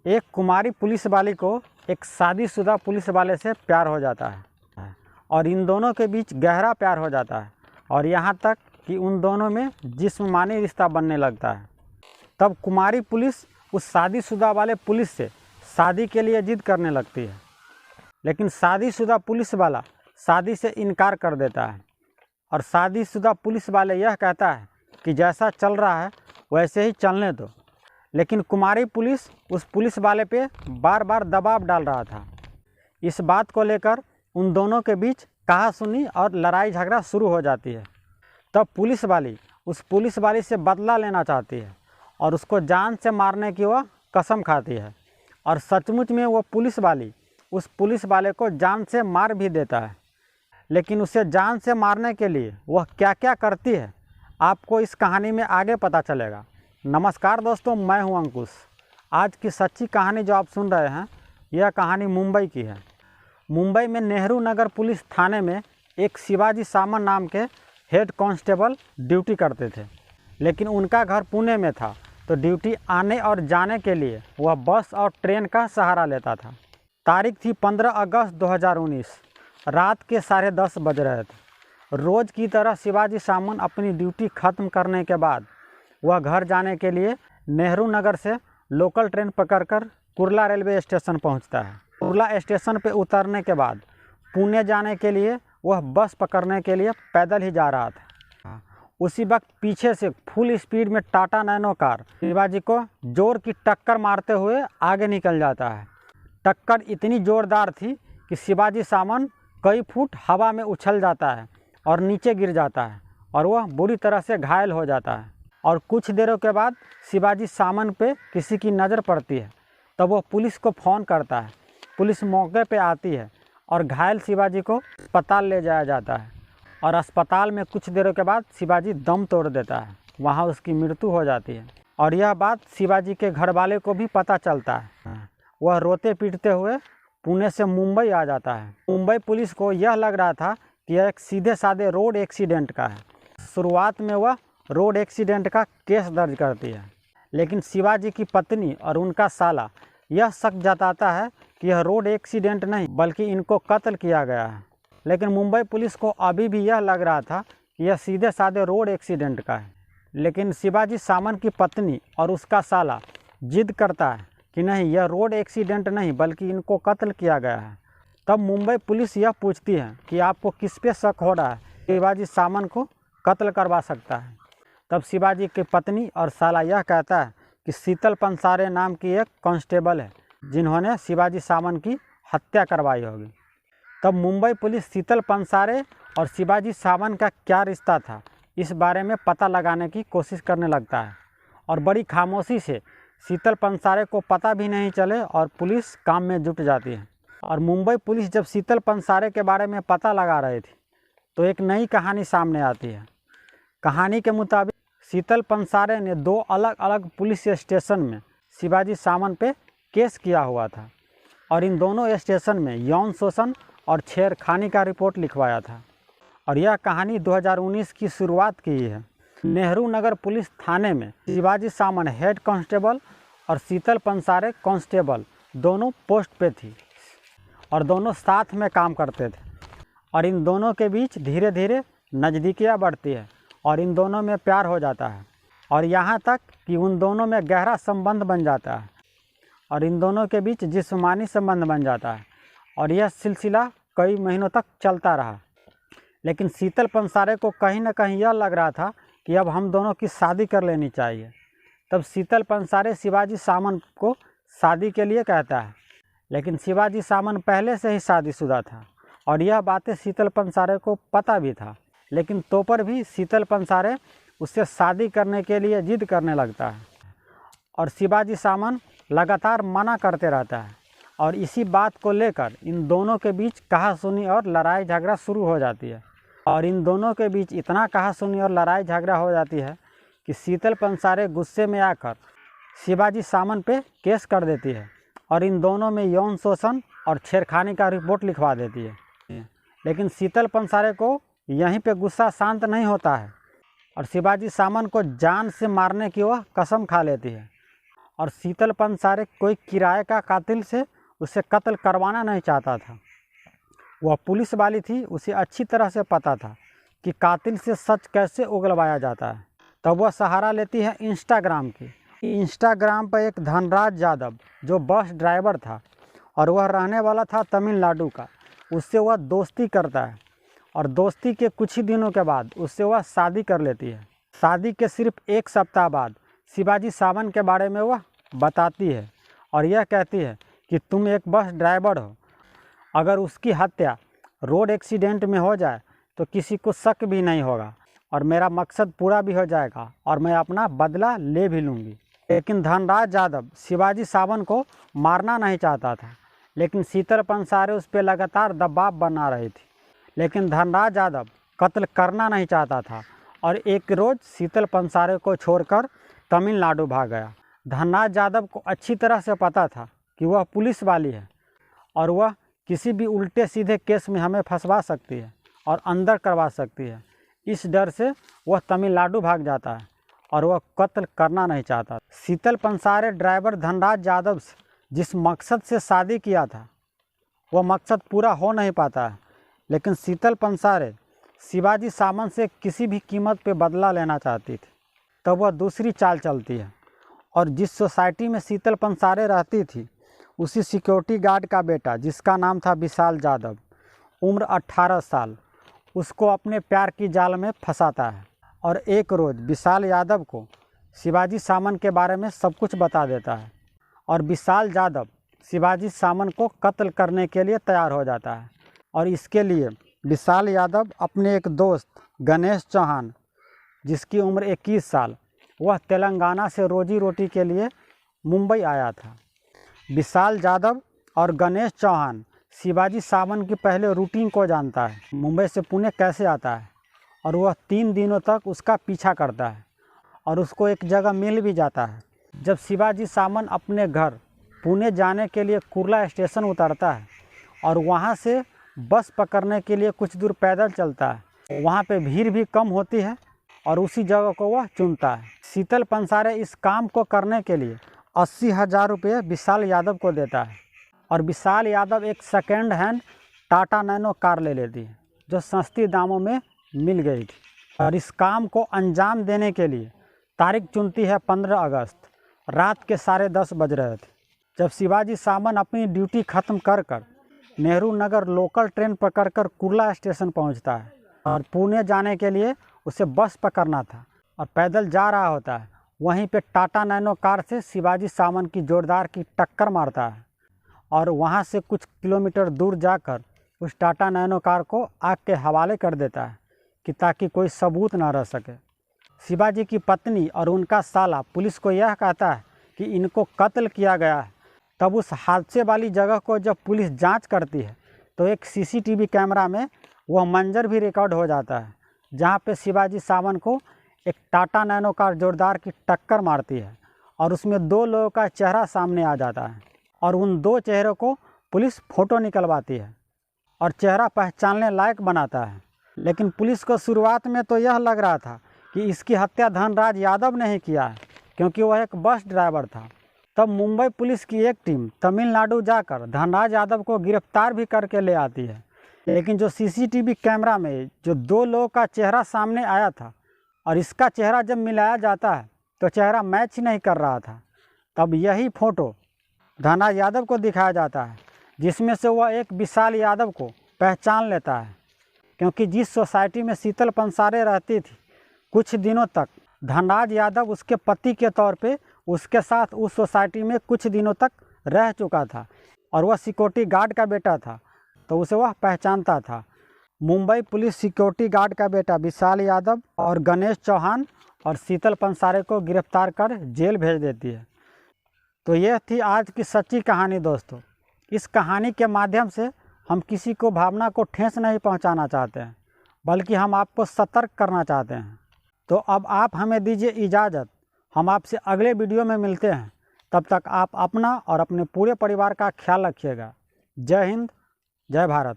एक कुमारी पुलिस वाली को एक शादीशुदा पुलिस वाले से प्यार हो जाता है और इन दोनों के बीच गहरा प्यार हो जाता है और यहाँ तक कि उन दोनों में जिस्मानी रिश्ता बनने लगता है। तब कुमारी पुलिस उस शादीशुदा वाले पुलिस से शादी के लिए जिद करने लगती है, लेकिन शादीशुदा पुलिस वाला शादी से इनकार कर देता है और शादीशुदा पुलिस वाले यह कहता है कि जैसा चल रहा है वैसे ही चलने दो। लेकिन कुमारी पुलिस उस पुलिस वाले पे बार बार दबाव डाल रहा था। इस बात को लेकर उन दोनों के बीच कहासुनी और लड़ाई झगड़ा शुरू हो जाती है। तब पुलिस वाली उस पुलिस वाली से बदला लेना चाहती है और उसको जान से मारने की वह कसम खाती है और सचमुच में वो पुलिस वाली उस पुलिस वाले को जान से मार भी देता है। लेकिन उसे जान से मारने के लिए वह क्या क्या करती है आपको इस कहानी में आगे पता चलेगा। नमस्कार दोस्तों, मैं हूं अंकुश। आज की सच्ची कहानी जो आप सुन रहे हैं यह कहानी मुंबई की है। मुंबई में नेहरू नगर पुलिस थाने में एक शिवाजी सामन नाम के हेड कांस्टेबल ड्यूटी करते थे, लेकिन उनका घर पुणे में था, तो ड्यूटी आने और जाने के लिए वह बस और ट्रेन का सहारा लेता था। तारीख थी 15 अगस्त 2019। रात के 10:30 बज रहे थे। रोज़ की तरह शिवाजी सामन अपनी ड्यूटी ख़त्म करने के बाद वह घर जाने के लिए नेहरू नगर से लोकल ट्रेन पकड़कर कुर्ला रेलवे स्टेशन पहुंचता है। कुर्ला स्टेशन पर उतरने के बाद पुणे जाने के लिए वह बस पकड़ने के लिए पैदल ही जा रहा था। उसी वक्त पीछे से फुल स्पीड में टाटा नैनो कार शिवाजी को जोर की टक्कर मारते हुए आगे निकल जाता है। टक्कर इतनी ज़ोरदार थी कि शिवाजी सामन कई फुट हवा में उछल जाता है और नीचे गिर जाता है और वह बुरी तरह से घायल हो जाता है। और कुछ देरों के बाद शिवाजी सामन पे किसी की नज़र पड़ती है, तब वह पुलिस को फ़ोन करता है। पुलिस मौके पे आती है और घायल शिवाजी को अस्पताल ले जाया जाता है और अस्पताल में कुछ देरों के बाद शिवाजी दम तोड़ देता है। वहाँ उसकी मृत्यु हो जाती है और यह बात शिवाजी के घर वाले को भी पता चलता है। वह रोते पीटते हुए पुणे से मुंबई आ जाता है। मुंबई पुलिस को यह लग रहा था कि यह एक सीधे साधे रोड एक्सीडेंट का है। शुरुआत में वह रोड एक्सीडेंट का केस दर्ज करती है, लेकिन शिवाजी की पत्नी और उनका साला यह शक जताता है कि यह रोड एक्सीडेंट नहीं बल्कि इनको कत्ल किया गया है। लेकिन मुंबई पुलिस को अभी भी यह लग रहा था कि यह सीधे साधे रोड एक्सीडेंट का है। लेकिन शिवाजी सामन की पत्नी और उसका साला जिद करता है कि नहीं, यह रोड एक्सीडेंट नहीं बल्कि इनको कत्ल किया गया है। तब मुंबई पुलिस यह पूछती है कि आपको किस पे शक हो रहा है, शिवाजी सामन को कत्ल करवा सकता है। तब शिवाजी की पत्नी और साला यह कहता है कि शीतल पंसारे नाम की एक कांस्टेबल है जिन्होंने शिवाजी सामन की हत्या करवाई होगी। तब मुंबई पुलिस शीतल पंसारे और शिवाजी सामन का क्या रिश्ता था इस बारे में पता लगाने की कोशिश करने लगता है और बड़ी खामोशी से शीतल पंसारे को पता भी नहीं चले और पुलिस काम में जुट जाती है। और मुंबई पुलिस जब शीतल पंसारे के बारे में पता लगा रही थी तो एक नई कहानी सामने आती है। कहानी के मुताबिक शीतल पंसारे ने 2 अलग अलग पुलिस स्टेशन में शिवाजी सामन पे केस किया हुआ था और इन दोनों स्टेशन में यौन शोषण और छेड़खानी का रिपोर्ट लिखवाया था। और यह कहानी 2019 की शुरुआत की है। नेहरू नगर पुलिस थाने में शिवाजी सामन हेड कांस्टेबल और शीतल पंसारे कांस्टेबल दोनों पोस्ट पे थी और दोनों साथ में काम करते थे। और इन दोनों के बीच धीरे धीरे नज़दीकियाँ बढ़ती है और इन दोनों में प्यार हो जाता है और यहाँ तक कि उन दोनों में गहरा संबंध बन जाता है और इन दोनों के बीच जिस्मानी संबंध बन जाता है। और यह सिलसिला कई महीनों तक चलता रहा। लेकिन शीतल पंसारे को कहीं ना कहीं यह लग रहा था कि अब हम दोनों की शादी कर लेनी चाहिए। तब शीतल पंसारे शिवाजी सामन को शादी के लिए कहता है, लेकिन शिवाजी सामन पहले से ही शादीशुदा था और यह बातें शीतल पंसारे को पता भी था। लेकिन तो पर भी शीतल पंसारे उससे शादी करने के लिए जिद करने लगता है और शिवाजी सामन लगातार मना करते रहता है। और इसी बात को लेकर इन दोनों के बीच कहासुनी और लड़ाई झगड़ा शुरू हो जाती है। और इन दोनों के बीच इतना कहासुनी और लड़ाई झगड़ा हो जाती है कि शीतल पंसारे गुस्से में आकर शिवाजी सामन पे केस कर देती है और इन दोनों में यौन शोषण और छेड़खानी का रिपोर्ट लिखवा देती है। लेकिन शीतल पंसारे को यहीं पे गुस्सा शांत नहीं होता है और शिवाजी सामन को जान से मारने की वह कसम खा लेती है और शीतल पंसारे कोई किराए का कातिल से उसे कत्ल करवाना नहीं चाहता था। वह पुलिस वाली थी, उसे अच्छी तरह से पता था कि कातिल से सच कैसे उगलवाया जाता है। तब वह सहारा लेती है इंस्टाग्राम की। इंस्टाग्राम पर एक धनराज यादव जो बस ड्राइवर था और वह रहने वाला था तमिलनाडु का, उससे वह दोस्ती करता है और दोस्ती के कुछ ही दिनों के बाद उससे वह शादी कर लेती है। शादी के सिर्फ 1 सप्ताह बाद शिवाजी सावंत के बारे में वह बताती है और यह कहती है कि तुम एक बस ड्राइवर हो, अगर उसकी हत्या रोड एक्सीडेंट में हो जाए तो किसी को शक भी नहीं होगा और मेरा मकसद पूरा भी हो जाएगा और मैं अपना बदला ले भी लूँगी। लेकिन धनराज यादव शिवाजी सावंत को मारना नहीं चाहता था, लेकिन शीतल पंसारे उस पर लगातार दबाव बना रही थी। लेकिन धनराज यादव कत्ल करना नहीं चाहता था और एक रोज़ शीतल पंसारे को छोड़कर तमिलनाडु भाग गया। धनराज यादव को अच्छी तरह से पता था कि वह पुलिस वाली है और वह किसी भी उल्टे सीधे केस में हमें फंसवा सकती है और अंदर करवा सकती है। इस डर से वह तमिलनाडु भाग जाता है और वह कत्ल करना नहीं चाहता। शीतल पंसारे ड्राइवर धनराज यादव से जिस मकसद से शादी किया था वह मकसद पूरा हो नहीं पाता है, लेकिन शीतल पंसारे शिवाजी सावंत से किसी भी कीमत पे बदला लेना चाहती थी। तब वह दूसरी चाल चलती है और जिस सोसाइटी में शीतल पंसारे रहती थी उसी सिक्योरिटी गार्ड का बेटा, जिसका नाम था विशाल यादव, उम्र 18 साल, उसको अपने प्यार की जाल में फंसाता है और एक रोज़ विशाल यादव को शिवाजी सावंत के बारे में सब कुछ बता देता है और विशाल यादव शिवाजी सावंत को कत्ल करने के लिए तैयार हो जाता है। और इसके लिए विशाल यादव अपने एक दोस्त गणेश चौहान, जिसकी उम्र 21 साल, वह तेलंगाना से रोजी रोटी के लिए मुंबई आया था। विशाल यादव और गणेश चौहान शिवाजी सावंत की पहले रूटीन को जानता है, मुंबई से पुणे कैसे आता है, और वह 3 दिनों तक उसका पीछा करता है और उसको एक जगह मिल भी जाता है। जब शिवाजी सावंत अपने घर पुणे जाने के लिए कुर्ला स्टेशन उतरता है और वहाँ से बस पकड़ने के लिए कुछ दूर पैदल चलता है, वहाँ पे भीड़ भी कम होती है और उसी जगह को वह चुनता है। शीतल पंसारे इस काम को करने के लिए 80,000 रुपये विशाल यादव को देता है और विशाल यादव एक second hand Tata nano car ले लेती है जो सस्ती दामों में मिल गई थी। और इस काम को अंजाम देने के लिए तारीख चुनती है 15 अगस्त, रात के 10:30 बज रहे थे, जब शिवाजी सावंत अपनी ड्यूटी ख़त्म कर नेहरू नगर लोकल ट्रेन पकड़कर कुर्ला स्टेशन पहुंचता है और पुणे जाने के लिए उसे बस पकड़ना था और पैदल जा रहा होता है। वहीं पे टाटा नैनो कार से शिवाजी सावंत की जोरदार की टक्कर मारता है और वहां से कुछ किलोमीटर दूर जाकर उस टाटा नैनो कार को आग के हवाले कर देता है कि ताकि कोई सबूत ना रह सके। शिवाजी की पत्नी और उनका साला पुलिस को यह कहता है कि इनको कत्ल किया गया है। तब उस हादसे वाली जगह को जब पुलिस जांच करती है तो एक सीसीटीवी कैमरा में वह मंजर भी रिकॉर्ड हो जाता है जहां पे शिवाजी सावंत को एक टाटा नैनो कार जोरदार की टक्कर मारती है और उसमें 2 लोगों का चेहरा सामने आ जाता है और उन 2 चेहरों को पुलिस फ़ोटो निकलवाती है और चेहरा पहचानने लायक बनाता है। लेकिन पुलिस को शुरुआत में तो यह लग रहा था कि इसकी हत्या धनराज यादव ने ही किया है, क्योंकि वह एक बस ड्राइवर था। तब मुंबई पुलिस की एक टीम तमिलनाडु जाकर धनराज यादव को गिरफ्तार भी करके ले आती है, लेकिन जो सीसीटीवी कैमरा में जो 2 लोगों का चेहरा सामने आया था और इसका चेहरा जब मिलाया जाता है तो चेहरा मैच नहीं कर रहा था। तब यही फ़ोटो धनराज यादव को दिखाया जाता है, जिसमें से वह एक विशाल यादव को पहचान लेता है, क्योंकि जिस सोसाइटी में शीतल पंसारे रहती थी कुछ दिनों तक धनराज यादव उसके पति के तौर पे उसके साथ उस सोसाइटी में कुछ दिनों तक रह चुका था और वह सिक्योरिटी गार्ड का बेटा था, तो उसे वह पहचानता था। मुंबई पुलिस सिक्योरिटी गार्ड का बेटा विशाल यादव और गणेश चौहान और शीतल पंसारे को गिरफ्तार कर जेल भेज देती है। तो यह थी आज की सच्ची कहानी दोस्तों। इस कहानी के माध्यम से हम किसी को भावना को ठेस नहीं पहुंचाना चाहते हैं, बल्कि हम आपको सतर्क करना चाहते हैं। तो अब आप हमें दीजिए इजाज़त, हम आपसे अगले वीडियो में मिलते हैं। तब तक आप अपना और अपने पूरे परिवार का ख्याल रखिएगा। जय हिंद, जय भारत।